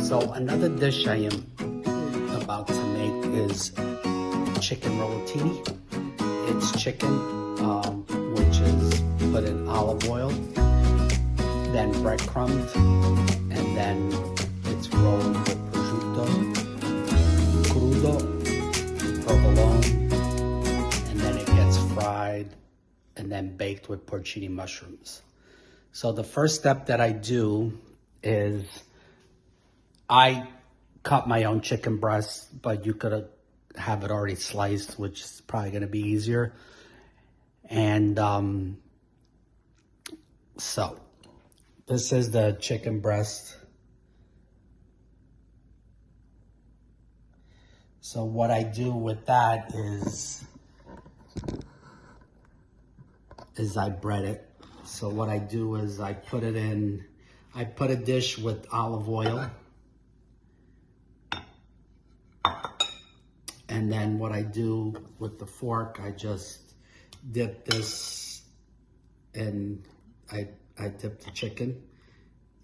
So another dish I am about to make is chicken rolatini. It's chicken, which is put in olive oil, then breadcrumbs, and then it's rolled with prosciutto, crudo, provolone, and then it gets fried and then baked with porcini mushrooms. So the first step that I do is I cut my own chicken breast, but you could have it already sliced, which is probably going to be easier. And so this is the chicken breast. So what I do with that is I bread it. So what I do is I put a dish with olive oil. And then what I do with the fork, I just dip this and I dip the chicken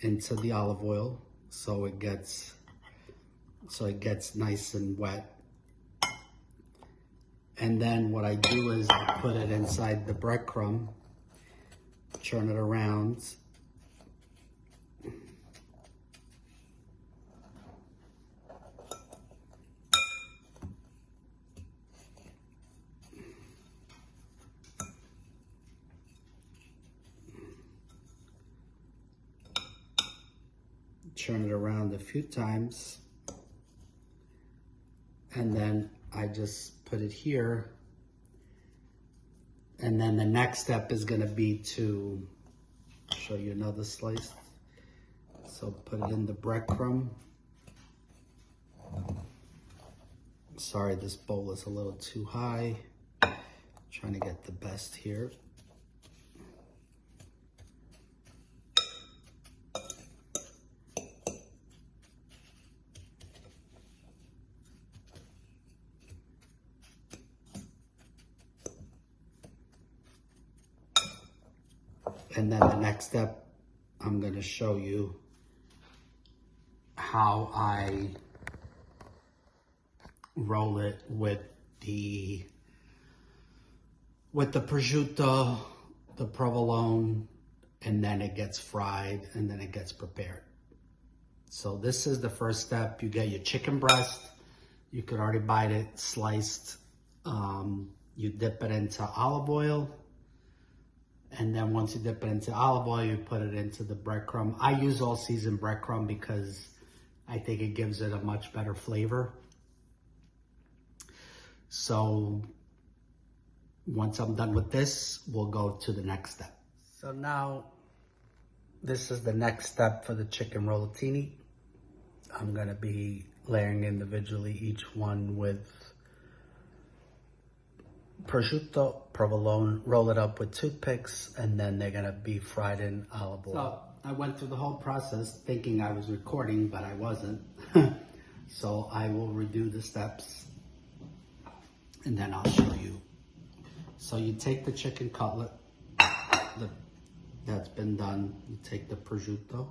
into the olive oil so it gets nice and wet. And then what I do is I put it inside the breadcrumb, turn it around, turn it around a few times, and then I just put it here. And then the next step is going to be to show you another slice. So put it in the breadcrumb. Sorry, this bowl is a little too high. Trying to get the best here. And then the next step, I'm going to show you how I roll it with the prosciutto, the provolone, and then it gets fried and then it gets prepared. So this is the first step. You get your chicken breast. You could already buy it sliced. You dip it into olive oil. And then once you dip it into olive oil, you put it into the breadcrumb. I use all seasoned breadcrumb because I think it gives it a much better flavor. So once I'm done with this, we'll go to the next step. So now this is the next step for the chicken rolatini. I'm gonna be layering individually each one with prosciutto, provolone, roll it up with toothpicks, and then they're gonna be fried in olive oil. So I went through the whole process thinking I was recording, but I wasn't. So I will redo the steps and then I'll show you. So you take the chicken cutlet that's been done, you take the prosciutto,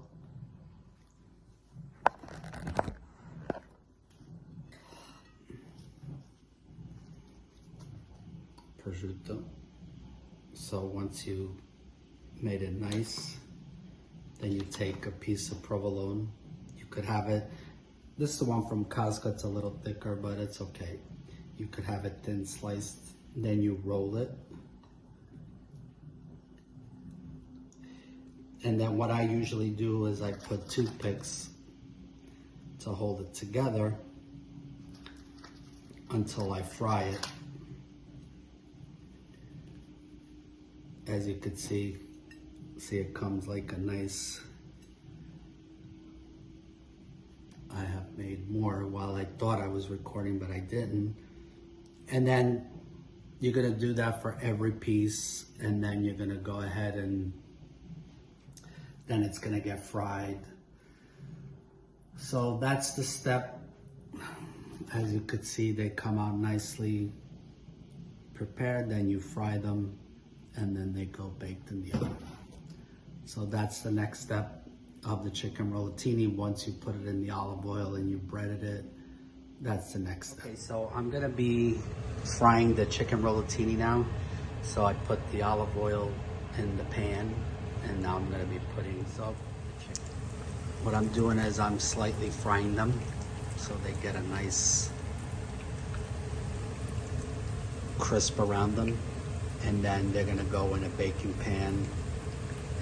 So once you made it nice, then you take a piece of provolone. You could have it, this is the one from Costco, it's a little thicker, but it's okay. You could have it thin sliced, then you roll it. And then what I usually do is I put toothpicks to hold it together until I fry it. As you can see it comes like a nice, I have made more while I thought I was recording, but I didn't. And then you're gonna do that for every piece, and then you're gonna go ahead and then it's gonna get fried. So that's the step. As you could see, they come out nicely prepared, then you fry them, and then they go baked in the oven. So that's the next step of the chicken rollatini. Once you put it in the olive oil and you breaded it, that's the next step. Okay, so I'm gonna be frying the chicken rollatini now. So I put the olive oil in the pan, and now I'm gonna be putting what I'm doing is I'm slightly frying them so they get a nice crisp around them, and then they're gonna go in a baking pan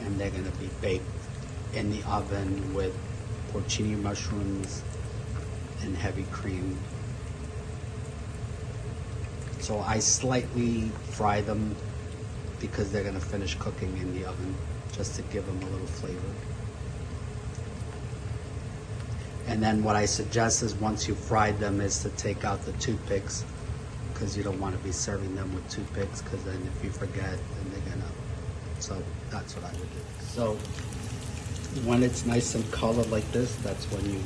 and they're gonna be baked in the oven with porcini mushrooms and heavy cream. So I slightly fry them because they're gonna finish cooking in the oven, just to give them a little flavor. And then what I suggest is once you fried them is to take out the toothpicks, because you don't want to be serving them with toothpicks, because then if you forget, then they're gonna, so that's what I would do. So when it's nice and colored like this, that's when you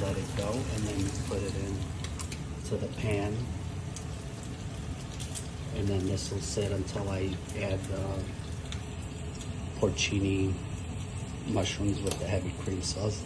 let it go, and then you put it in to the pan. And then this will sit until I add the porcini mushrooms with the heavy cream sauce.